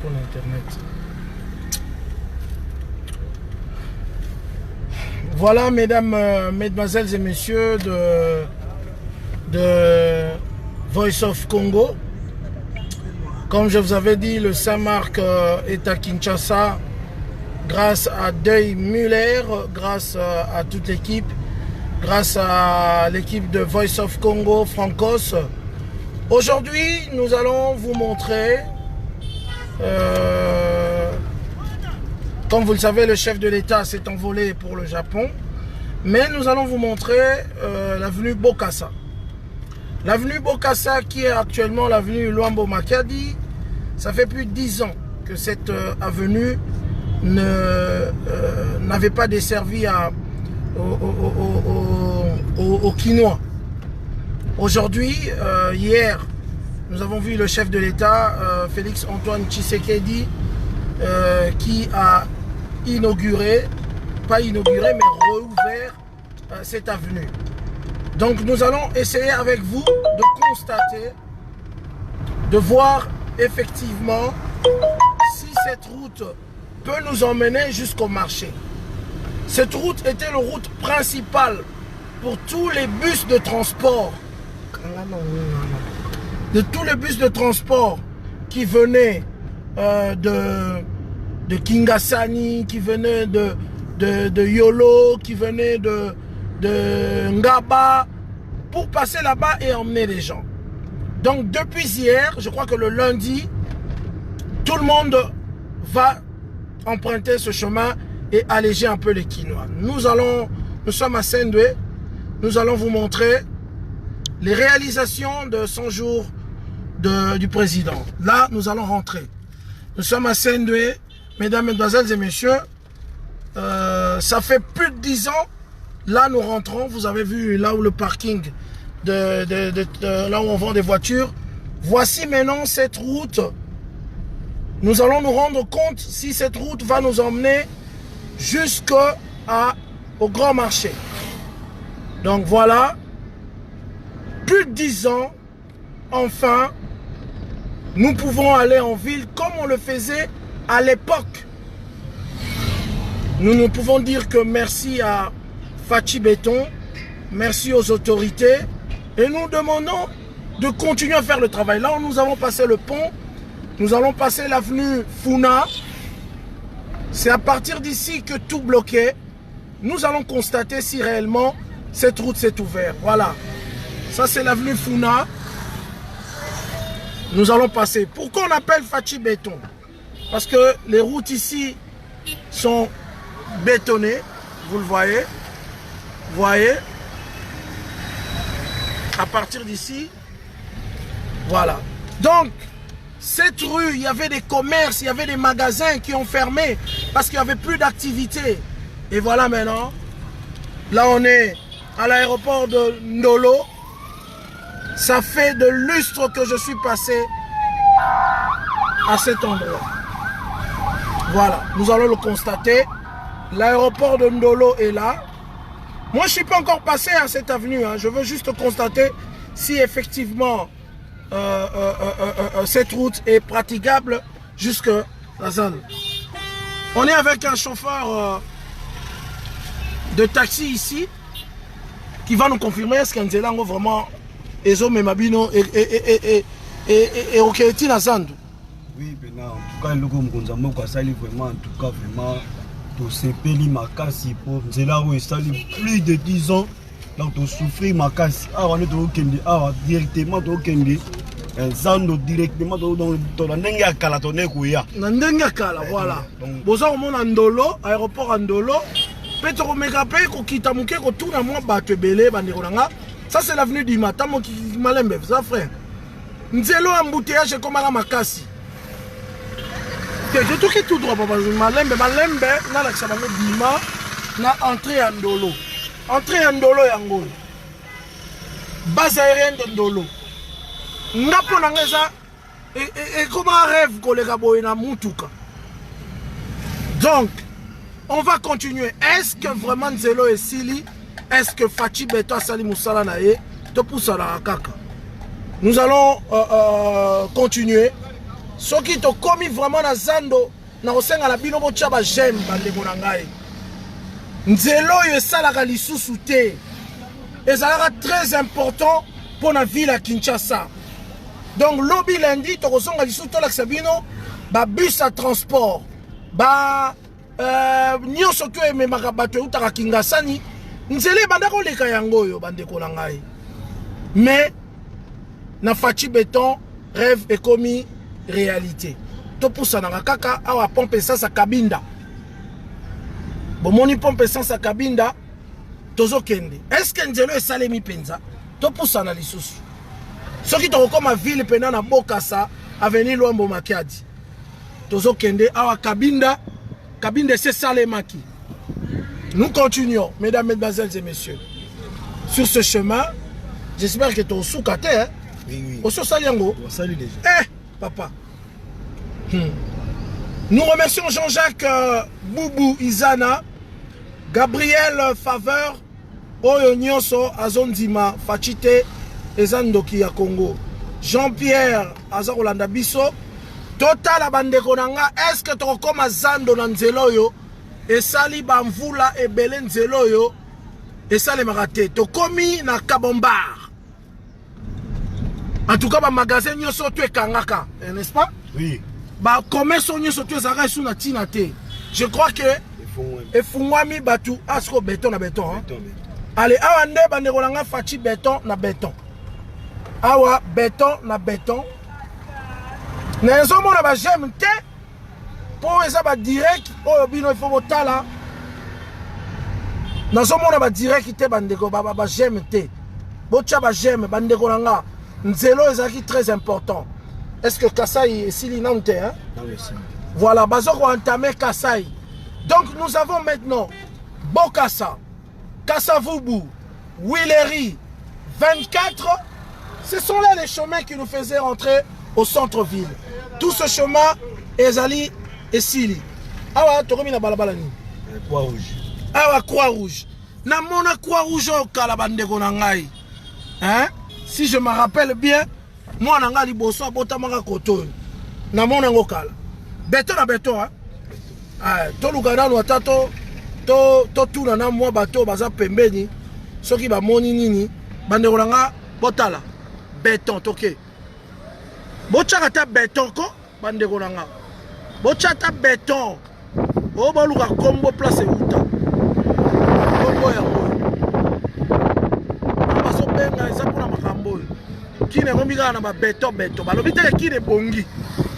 pour l'internet. Voilà, mesdames, mesdemoiselles et messieurs de Voice of Congo. Comme je vous avais dit, le Saint-Marc est à Kinshasa grâce à Deuil Muller, grâce à toute l'équipe, grâce à l'équipe de Voice of Congo, Francos. Aujourd'hui, nous allons vous montrer, comme vous le savez, le chef de l'État s'est envolé pour le Japon, mais nous allons vous montrer l'avenue Bokassa. L'avenue Bokassa, qui est actuellement l'avenue Luambo Makadi, ça fait plus de 10 ans que cette avenue n'avait pas desservi aux Quinois. Aujourd'hui, hier, nous avons vu le chef de l'État, Félix Antoine Tshisekedi, qui a inauguré, pas inauguré, mais rouvert cette avenue. Donc nous allons essayer avec vous de constater, de voir effectivement si cette route peut nous emmener jusqu'au marché. Cette route était la route principale pour tous les bus de transport. De tous les bus de transport qui venaient de Kingasani, qui venaient de Yolo, qui venaient de Ngaba, pour passer là-bas et emmener les gens. Donc depuis hier, je crois que le lundi, tout le monde va emprunter ce chemin et alléger un peu les Quinois. Nous sommes à Saint-Doué, nous allons vous montrer les réalisations de 100 jours du président. Là, nous allons rentrer. Nous sommes à Saint-Doué, mesdames, mesdemoiselles et messieurs. Ça fait plus de 10 ans. Là, nous rentrons. Vous avez vu là où le parking, là où on vend des voitures. Voici maintenant cette route. Nous allons nous rendre compte si cette route va nous emmener jusqu'au grand marché. Donc voilà. Plus de 10 ans, enfin, nous pouvons aller en ville comme on le faisait à l'époque. Nous ne pouvons dire que merci à Fachi Béton, merci aux autorités, et nous demandons de continuer à faire le travail. Là, nous avons passé le pont, nous allons passer l'avenue Funa. C'est à partir d'ici que tout bloqué. Nous allons constater si réellement cette route s'est ouverte. Voilà. Ça, c'est l'avenue Funa. Nous allons passer. Pourquoi on appelle Fachi Béton? Parce que les routes ici sont bétonnées. Vous le voyez. Vous voyez. À partir d'ici. Voilà. Donc, cette rue, il y avait des commerces, il y avait des magasins qui ont fermé parce qu'il n'y avait plus d'activité. Et voilà maintenant. Là, on est à l'aéroport de Ndolo. Ça fait de lustres que je suis passé à cet endroit. Voilà, nous allons le constater. L'aéroport de Ndolo est là. Moi, je ne suis pas encore passé à cette avenue. Je veux juste constater si effectivement cette route est praticable jusqu'à la zone. On est avec un chauffeur de taxi ici qui va nous confirmer est-ce qu'un Zélango vraiment Ezo Memabino et Oketi na Zandu. Oui, en tout cas, le Gonzamo Kwassali vraiment, en tout cas, vraiment, tout c'est peli makasi pour Zélango et sali plus de 10 ans. Donc, tout souffrir makasi. Ah, on est au Kendi, ah, directement au Kendi. Zando directement dans la Nenga Kala, ton Ekouya. Nenga Kala, voilà. Boza au monde Andolo, aéroport Andolo. Petro Megape, Kokita Mouké, Kotouna, moi, Batebele, Banderolanga. Ça, c'est l'avenue du matin, moi qui m'alembe, ça, frère. Nzelo embouteillage comme à la Makasi. Je touche tout droit, papa. Malembe, na la Xabango Dima, na entrée en Ndolo. Entrée en Ndolo, Yango. Base aérienne de Ndolo. Ngapo Nangeza, et comme un rêve, collègue Boyna Moutuka. Donc, on va continuer. Est-ce que vraiment Nzelo et Sili, est-ce que Fachi Beto Sali Moussala Naye, te pousse à la kaka? Nous allons continuer soki to komi vraiment na zando na kosenga na bino botia ba j'aime bandeko na ngai nzelo oyo esalaka lisusu te ezalaka très important pour la ville à Kinshasa. Donc lobby lundi tokozonga lisusu tolakisa bino ba bus à transport ba nyonso to ememaka bato eutaka Kingasani nzela ebanda koleka yango oyo bandeko na ngai mais na Fachi Béton rêve ekomi réalité topusanaka kaka awa pompe essence Kabinda bomoni pompe essence Kabinda tozokende est-ce que nzelo esalemi penza topusana lisusu soki tokokoma ville pena na Bokassa avenue Luambo Makiadi tozokende awa Kabinda c'est salemaki. Nous continuons mesdames, mesdemoiselles et messieurs sur ce chemin. J'espère que tu es sous kate hein? Oui. Au Saliango. Salut déjà. Eh papa. Nous remercions Jean-Jacques Boubou Izana, Gabriel Faveur, Oyo Nyonso Azondima Fachite Ezandoki ya Congo, Jean-Pierre Azarolanda Biso, Total Abandeko Nanga, est-ce que tu as Zando na nzelo yo, Esali Bamvula et Belen nzelo yo, Esali Marate, Tokomi na Kabombar. En tout cas, le magasin Nyonso tu es Kangaka, n'est-ce pas? Oui. Bah, commerce Nyonso tu es Zara sous na Tinate. Je crois que et Fungwami Batu, Asko béton na béton. Hein? Allez, awa nde bandeko nanga Fachi béton na béton. Awa béton na béton. Na nzomo na ba j'aime te. Pour eza ba direct oyo bino il faut botala. Na nzomo na ba direct te bandeko ba j'aime te. Bocha ba j'aime bandeko nanga. Nzelo ezaki très important. Est-ce que Kasai est sili nante hein? Non, voilà, bazoko entamé Kasai. Donc nous avons maintenant Bokassa, Kassavubu, Willery, 24. Ce sont là les chemins qui nous faisaient rentrer au centre-ville. Tout ce chemin, Ezali et Sili. Awa, Tokomi na balabala ni. Croix-Rouge. Awa, Croix-Rouge. Na mona Croix-Rouge au Kalabande Gonangai. Hein? Si je me rappelle bien, moi, nanga liboso abotamaka koto. Na mona ngokala. Béton na béton, hein? Tolukana no tato to tuna na mwa bato baza pembeni soki ba moni nini bandeko nanga botala béton toke bochaka ta béton ko bandeko nanga bochata béton o boluka kombo place uta kombo ya ko baso benga eza pona makambo kine kombika na ba béton balobi te kine bongi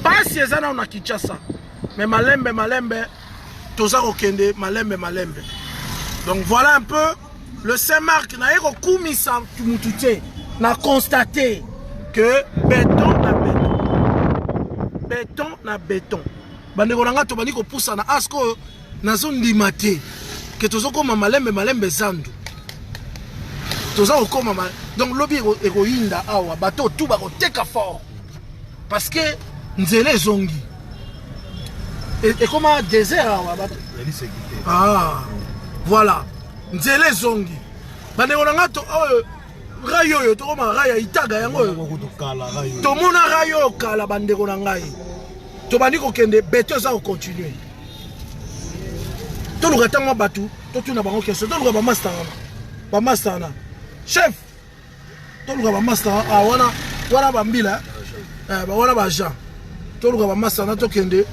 pasi eza na Kinshasa. Mais malembe, toza okende malembe. Donc voilà un peu le Saint-Marc na eko kumisa tumutute na constaté que béton na béton. Bandeko nanga to bani ko poussa na asko na zone limate que tozo koma malembe zandu. Toza okoma donc lobi eko yinda awa bato tout ba ko teka fort parce que nzele zongi. Et comment désert ah voilà nzele zongi bandeko nanga to rayo yo to koma raya itaga yango to mona rayo kala bandeko nangai to bandi ko kende beto za ko continuer to luka tango batu to tuna bango question to luka ba master na chef to luka ba master wana bambila ba wana ba Jean to luka ba master na to kende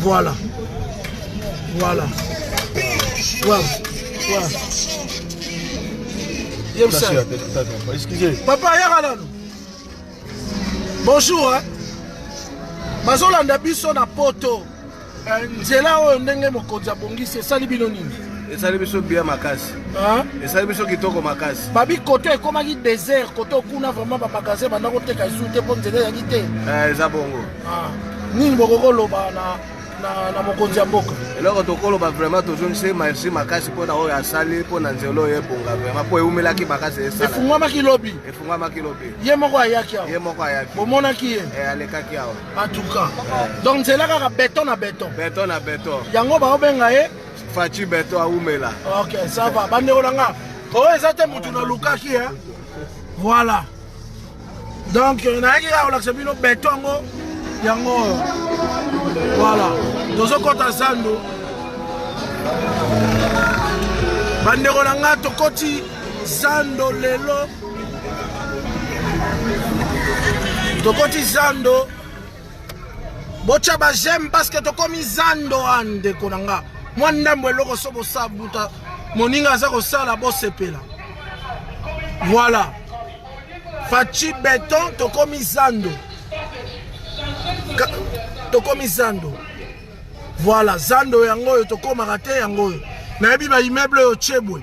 voilà. Excusez. Papa, bonjour. Hein? Bazolanda biso na poto. Nzela oyo ndenge mokonzi abongisi sali bino nini? Esali biso bien makasi. Hein? Esali biso kitoko makasi. Babi koto ekomaki désert, koto kuna vraiment ba magasin banda koteka izute po nzela ya kite. Eza bongo. Nini bokoko loba na mokonzi ya mboka. Eloko tokoloba vraiment tozongise merci makasi pona oyo asali pona nzelo yebonga vraiment po eumelaki makasi esala. Efungwamaki lobi. Ye moko ayaki awa. Bomonaki ye. Alekaki awa. En tout cas. Donc nzela kaka béton na béton. Yango ba obenga ye Fachi Béton aumela. OK, ça va. Bandeko nanga. Oh, ezate mutu na lukaki hein. Voilà. Donc, on a dit que béton, yango. Voilà. Tozo kota Zando. Bandeko nanga tokoti Zando lelo. Tokoti Zando. Bocha ba j'aime parce que tokomi Zando ande konanga. Moi ndambo eloko sobo sabuta. Moninga za ko sala bo sepela. Voilà. Fachi béton tokomi Zando. Tokomi Zando. Voilà, Zando yango tokoma raté yango. Na yebi ba immeuble yo Chebwe.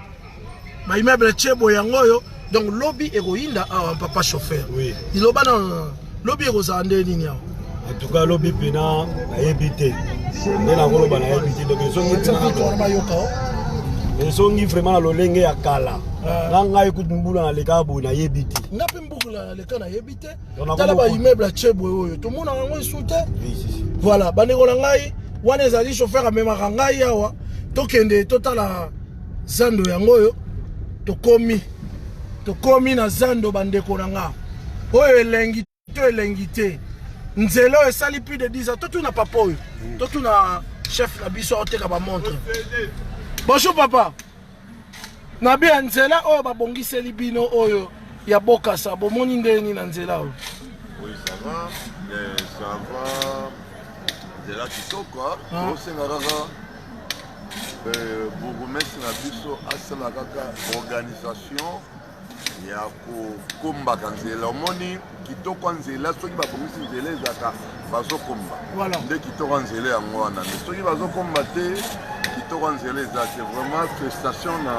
Ba immeuble Chebwe yango yo. Donc lobby héroïne à papa chauffeur. Oui. Il oba non lobby héroïne nini nini. En tout cas lobby pena na yebité. Ne la ngolo ba na yebité donc ils sont vraiment lolenge ya kala. Na ngai kutumbula na leka bo na yebité. Ngapi mbukula na leka na yebité. Tala ba immeuble Chebwe oyo. Tout monde yango soute. Oui, si. Voilà, bandeko na ngai wana ezali chauffeur amemaka ngai awa tokende totala Zando yango yo tokomi na Zando bandeko na nga oyo elengi te nzelo esali plus de 10 ans totuna papa oyo totuna chef na biso oteka ba montre. Bonjour papa na bia nzela oyo babongiseli bino oyo ya Bokassa bomoni ndeni na nzela oyo. Oui, ça va. C'est là qui sont quoi. C'est bourgmestre na biso asala kaka organisation ya kokombaka nzela omoni kitoko nzela soki babongisi nzela ezaka bazokomba nde kitoko nzela yango wana mais soki bazokomba te kitoko nzela eza c'est vraiment prestation na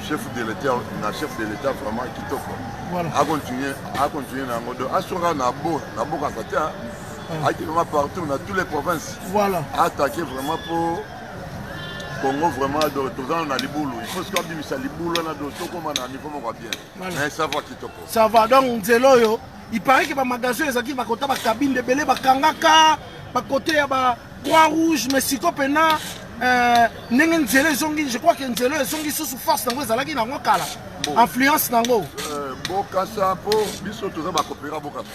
chef de l'état vraiment kitoko a continuer na yango donc asoka na Bokassa te actuellement partout dans toutes les provinces. Voilà. Attaquer vraiment pour Congo vraiment dans la Liboulou. Il faut se faire du Liboulou là dans tout comme on a niveau bien. Mais ça va kitoko. Ça va donc nzelo yo. Il paraît que ba magasin ezaki ba kota ba cabine de belé ba kangaka ba côté ya ba Croix Rouge mais siko pena ndenge nzelo ezongi je crois que nzelo ezongi sous force nango ezalaki nango kala. Influence nango. Bokassa po biso toza ba coopérer Bokassa.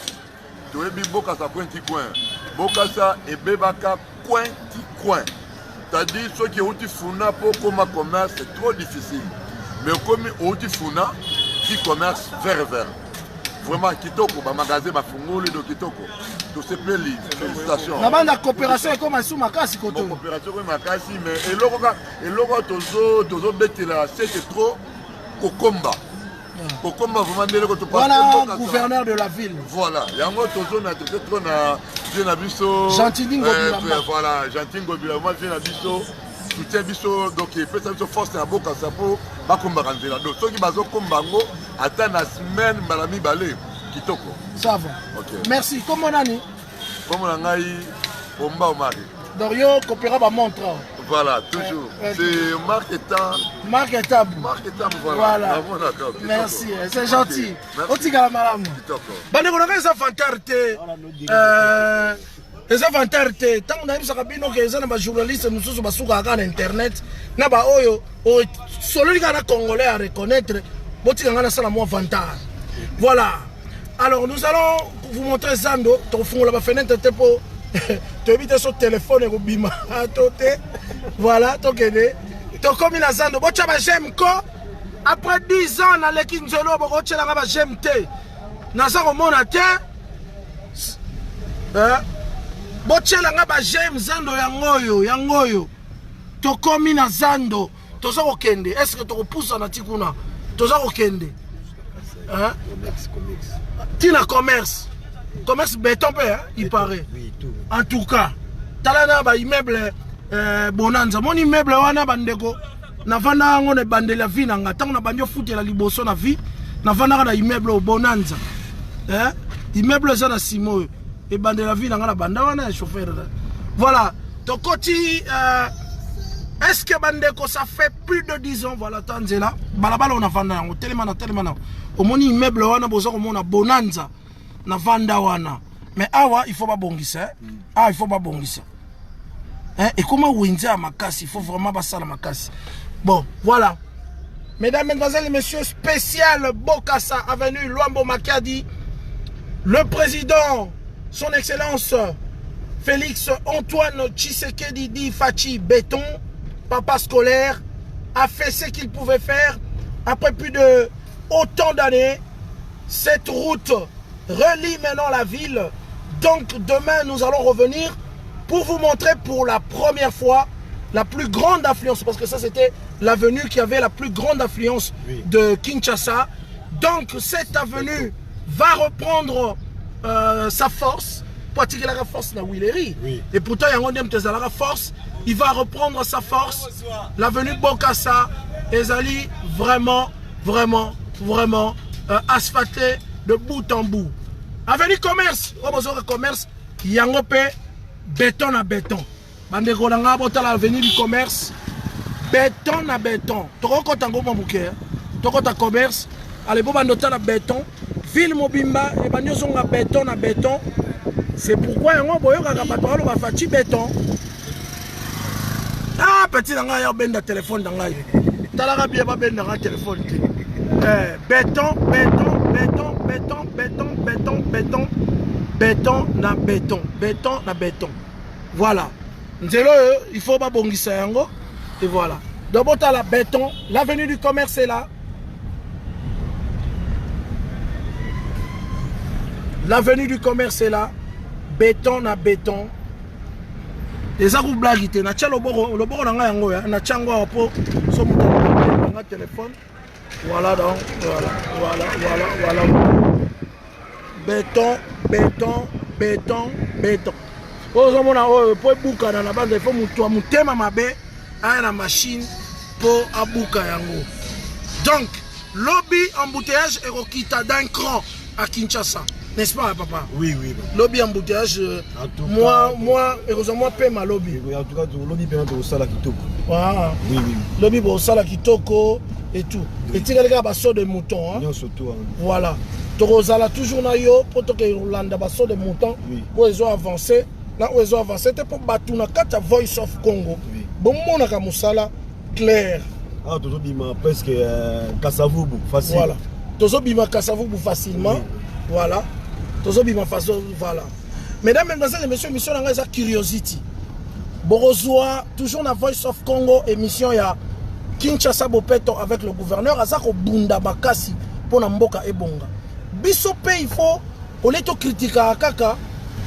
Toyebi Bokassa coin ti coin. Bokassa ebebaka coin ti coin. C'est-à-dire ceux qui ont funa pour comme commerce c'est trop difficile. Mais comme ont funa qui commerce vers. Vraiment kitoko ba magasin ba fungoli do kitoko. To se peli félicitations. La bande de coopération est comme sous makasi koto. Coopération comme makasi mais eloko tozo betela c'est trop kokomba. Kokomba vraiment ndele ko to pas. Voilà gouverneur de la ville. Voilà, yango tozo na trop na na biso Gentil voilà Gentil Ngobila moi je na biso soutien biso donc peut ça force na Bokassa pour ba komba kanzela donc ceux qui bazo komba ngo ata na semaine balami balé kitoko ça va. OK. Merci comment nani comme na ngai Omba Omari donc yo coopéra ba montre voilà toujours c'est Marc Etab voilà merci c'est gentil otika malamu bandeko na eza fantarte eza fantarte tango na bisaka bino ke eza na ba journaliste mususu basuka ka na internet na ba oyo solo lika na congolais à reconnaître botika ngana sala mo vantage voilà alors nous allons vous montrer Zando to fungola ba fenêtre te po tu évites son téléphone et bima toté voilà tokene to komi na Zando bocha ba j'aime ko après 10 ans na lekinzelo bocha la ba j'aime te na sa ko mona te bocha la ba j'aime Zando yangoyo to komi na Zando to sa ko kende est-ce que to ko poussa na tikuna to sa ko kende hein tina commerce béton il paraît. Oui, tout. En tout cas, talana ba immeuble Bonanza. Mon immeuble wana bandeko na vanda ngone bandela vie nanga tango na banjo futela liboso na vie na vanda na immeuble Bonanza. Immeuble za na simo et bandela vie nanga na banda wana chauffeur. Voilà. Tokoti est-ce que bandeko ça fait plus de 10 ans voilà tanzela balabala on a vanda ngo tellement na au moni immeuble wana bozo ko mona Bonanza. Na vanda wana mais awa il faut pas bongisa il faut pas bongisa et comment winza makasi il faut vraiment passer la makasi bon voilà mesdames mesdemoiselles et messieurs spécial Bokassa avenue Luambo Makadi le président, son excellence Félix Antoine Tshisekedi Fachi Béton, papa scolaire, a fait ce qu'il pouvait faire. Après plus de autant d'années, cette route relie maintenant la ville. Donc demain, nous allons revenir pour vous montrer pour la première fois la plus grande affluence, parce que ça c'était l'avenue qui avait la plus grande affluence de Kinshasa. Donc cette avenue va reprendre sa force, particulièrement la force de Willery. Et pourtant il y a une force, il va reprendre sa force. L'avenue Bokassa est vraiment asphaltée de bout en bout. Avenue Commerce, commerce, il y a un peu béton à béton. Bandeko langa bota l'avenue du commerce, béton à béton. Toko tango mabouké, toko ta commerce, allez bon bandota la béton, ville mobimba et banyo zonga béton à béton. C'est pourquoi yango boyo kaka patoro ba fati béton. Ah petit langa ya ben da téléphone danga. Talaka bien ba ben da téléphone. Béton, béton, béton, béton, béton, béton, béton, béton na béton, béton na béton. Voilà. Il faut pas bongisa yango. Et voilà. D'abord, tu as la béton. L'avenue du commerce est là. L'avenue du commerce est là. Béton na béton. Les arous blagues, na tcha le bord na yango ya, na tchango po so na téléphone. Voilà donc, voilà. Béton, béton, béton, béton. Pour bouka dans la base, il faut que mabe à la machine pour abouka yango. Donc, lobby embouteillage et rokita d'un cran à Kinshasa. N'est-ce pas, papa? Oui. Lobby embouteillage, moi, heureusement, paie ma lobby. En tout cas, lobby peut au sala kitoko. Ah, oui. Lobby au sala kitoko et tout. Et tu as les basso de mouton. Voilà. Tu as toujours na yo pour que Yolanda basso de mouton. Pour ils ont avancé. Là où ils ont avancé, c'était pour battre na kata Voice of Congo. Bon, mon akamusala clair. Ah, tu as presque Kasavubu, facile. Voilà. Tu as Kasavubu facilement. Voilà. Voilà. Mesdames, mesdemoiselles et messieurs, mission dans la curiosity. Borozwa, toujours la Voice of Congo, émission ya Kinshasa Bopeto avec le gouverneur Azako Bunda Bakasi pour Namboka et Bonga. Bisope, il faut, au lieu de critiquer à Kaka,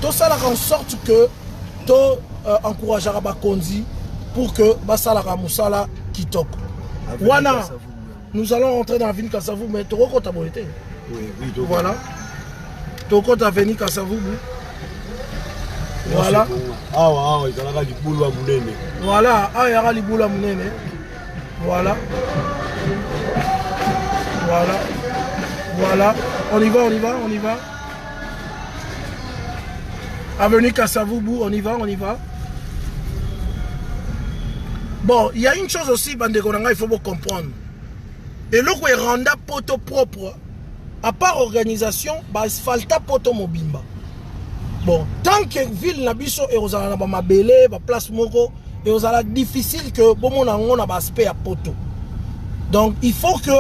tout ça en sorte que tu encourageras Bakonzi pour que Basalara Moussala Kitoko. Wana, nous allons entrer dans la ville Kassavou, mais tu reconnais ta bonté. Oui, voilà. Toko ta veni Kassavou. Voilà. Ah, il y a du boulot à Mounene. Voilà, il y a du boulot à Mounene. Voilà. On y va. Avenue Kassavoubou, on y va. Bon, il y a une chose aussi, Bandekonanga, il faut vous comprendre. Et là, où est renda poto propre, à part organisation, asphalta poto mobimba. Bon, tant que ville nabiso et aux ala na mabele, place moko, et aux ala difficile que bon mon on a aspect à poto. Donc il faut que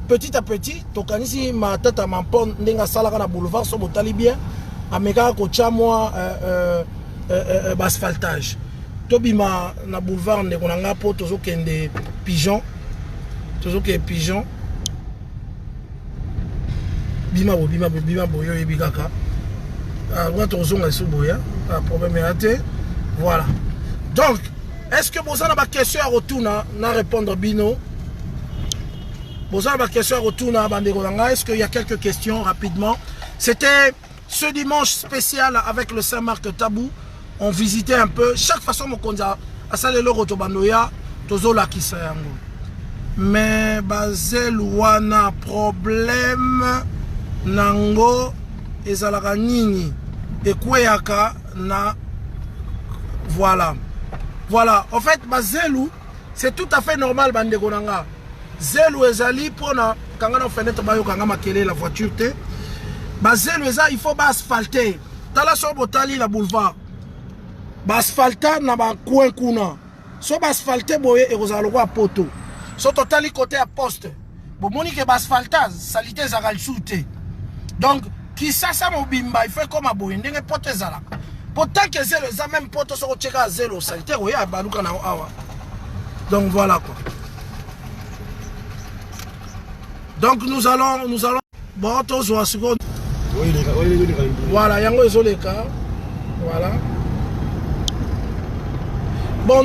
petit à petit, tokanisi ma tata mampon ndenga salaka na boulevard so botali bien, ameka ko chamwa asphaltage. Tobima na boulevard ndeko na ngapo tozo kende pigeon. Tozo ke pigeon. Bima boyo ebikaka. Voilà. Donc, est-ce que vous avez une question à retour à répondre Bino? Vous avez une question à retour à est-ce qu'il y a quelques questions rapidement? C'était ce dimanche spécial avec le Saint-Marc Tabou. On visitait un peu. Chaque façon, on a salé le rotobandoya, tozo la kisayango. Mais bazel wana problème nango ezalaka nini ekweyaka na voilà en fait bazelu c'est tout à fait normal bandeko nanga zelu ezali pona kanga na fenêtre bayo kanga makele la voiture te bazelu eza il faut ba asphalter tala so botali la boulevard ba asphalter na ba coin kuna so ba asphalter boye ekozala kwa poto so totali côté à poste bomoni ke ba asphalter salité za kalsute. Donc, Kisasa mobimba il fait comme aboye ndenge poto ezala. Pourtant que zéro ça même poto so cheka à zéro sanitaire oya baluka na awa. Donc voilà quoi. Donc nous allons bon tous voir seconde. Voilà, yango ezoleka. Voilà. Bon,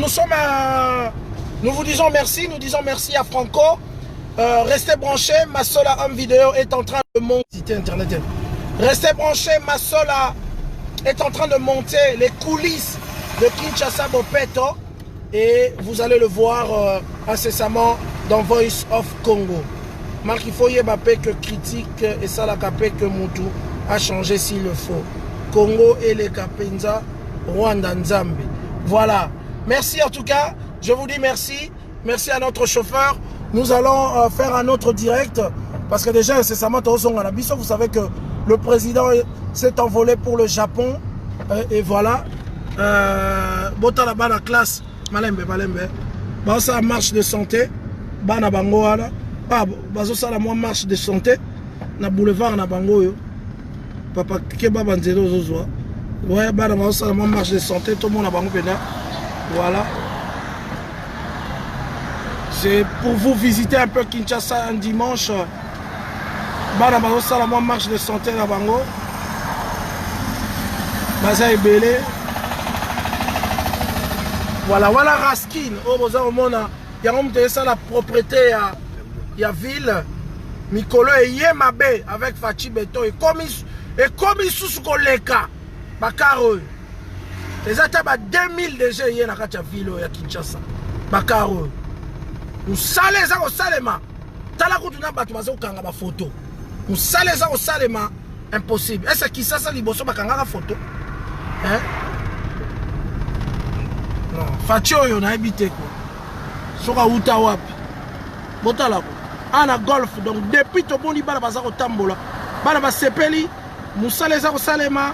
nous vous disons merci, nous disons merci à Franco. Restez branchés, Massola Homme Vidéo est en train de monter internet. Restez branchés, Massola est en train de monter les coulisses de Kinshasa Bopeto et vous allez le voir incessamment dans Voice of Congo. Marc, il faut y avoir que critique et ça la capé que Moutou a changé s'il le faut. Congo et les Kapenza, Rwanda Nzambi. Voilà. Merci en tout cas. Je vous dis merci. Merci à notre chauffeur. Nous allons faire un autre direct parce que déjà incessamment vous savez que le président s'est envolé pour le Japon et voilà. Bota la bana classe malembe. Bah ça marche de santé. Bana bango ala. Ah bazo ça la moi marche de santé na boulevard na bango yo. Papa keba banzelo zozwa. Ouais bana bazo ça la moi marche de santé tout le monde na bango pena. Voilà. C'est pour vous visiter un peu Kinshasa un dimanche. Bana bazo ça la moi marche de santé na bango. Baza ebele. Voilà Raskin. Oh boza au monde ya ngomte ça la propriété il y a ville Mikolo et Yemabe avec Fachi Beto et comme sous koleka bakaro les ataba 2000 déjà hier na kacha ville ya Kinshasa bakaro musale za ko salema tala kutuna batu bazo kanga ba photo musale za ko salema impossible est-ce que Kinshasa liboso bakanga ka photo hein non Fachi oyo na habité ko soka uta wapi botala ko ana golf donc depuis to boni bala bazako tambola bala ba sepeli musale za ko salema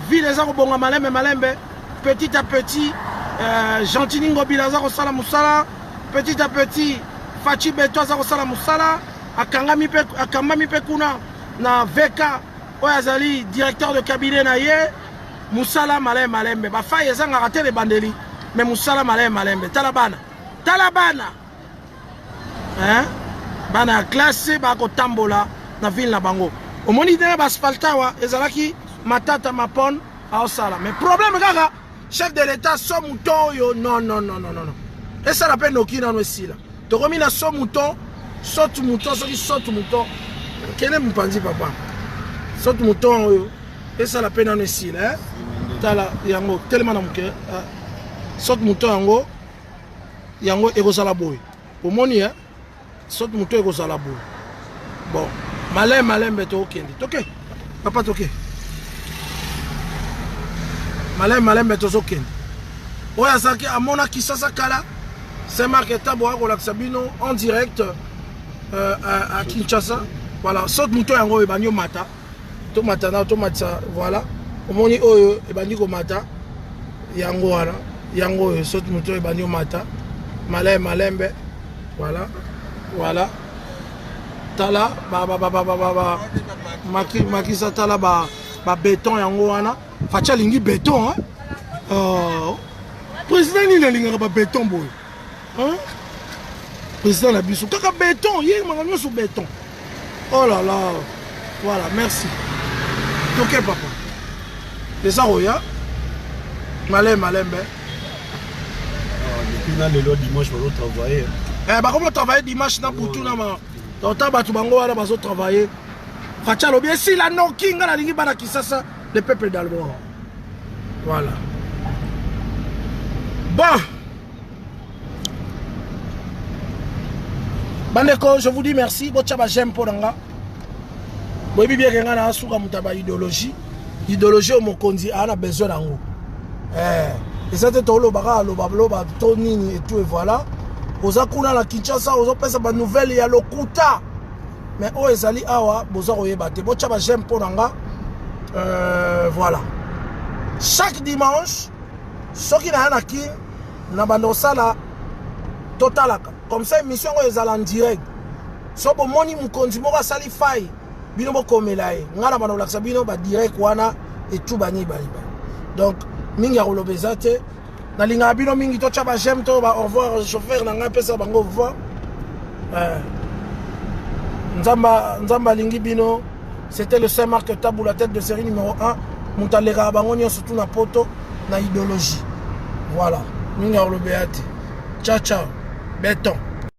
ville za ko bonga malembe petit à petit Gentiningo bila za ko sala musala petit à petit Fachi Beto za ko sala musala akangami pe kuna na VK oyazali directeur de cabinet na ye musala malembe ba faye za ngaraté les bandeli mais musala malembe talabana hein bana classé ba ko tambola na ville na bango omoni de ba asphaltawa ezalaki matata mapon a osala mais problème kaka chef de l'état so mouton yo non et ça la peine okina no esila to komi na so mouton saute mouton kene mpanzi papa saute mouton yo et ça la peine no esila hein tala yango tellement na muke saute mouton yango ekozala boy omoni hein saute mouton ekozala boy bon malembe to okende toke papa toke malembe to okende oya saki amona Kisasa kala c'est marqué Taboa Kolaksabino en direct à Kinshasa voilà saute mouton yango ebanyo mata to matana to matsa voilà omoni oyo ebandi ko mata yango wana yango saute mouton ebanyo mata malembe voilà tala makisa tala ba béton yango wana facha lingi béton hein président ni na linga ba béton boy hein président la biso kaka béton yé manganyo sur béton oh là là voilà merci OK papa c'est ça oya malembe depuis le dimanche on va travailler bah comment travailler dimanche na butu na ma tota batu bango wala bazo travailler facha lo bien si la no kinga na lingi bana Kisasa le peuple d'Albor voilà bon bandeko je vous dis merci bocha ba j'aime pour nga boyebi bien que nga na suka mutaba idéologie au mokonzi ana besoin nango et ça te tolo baka loba tonini et tout et voilà oza kuna na Kinshasa ozo pesa ba nouvelle ya lokuta mais o ezali awa boza koyeba te bocha ba j'aime pour nga voilà chaque dimanche soki na yanaki na bando sala totalaka comme ça émission ezala en direct so bomoni mukonzi moko asali faille bino bokomela ye ngana bana olakisa bino ba direct wana etu bani bali donc mingi ya koloba eza te nalinga bino mingi tocha ba j'aime to ba au revoir chauffeur na nga pesa bango au revoir nzamba lingi bino. C'était le Saint-Marc Tabou, la tête de série numéro 1. Moutalera Bangonio, surtout na poto, na idéologie. Voilà. Nous avons le béat. Ciao, ciao. Béton.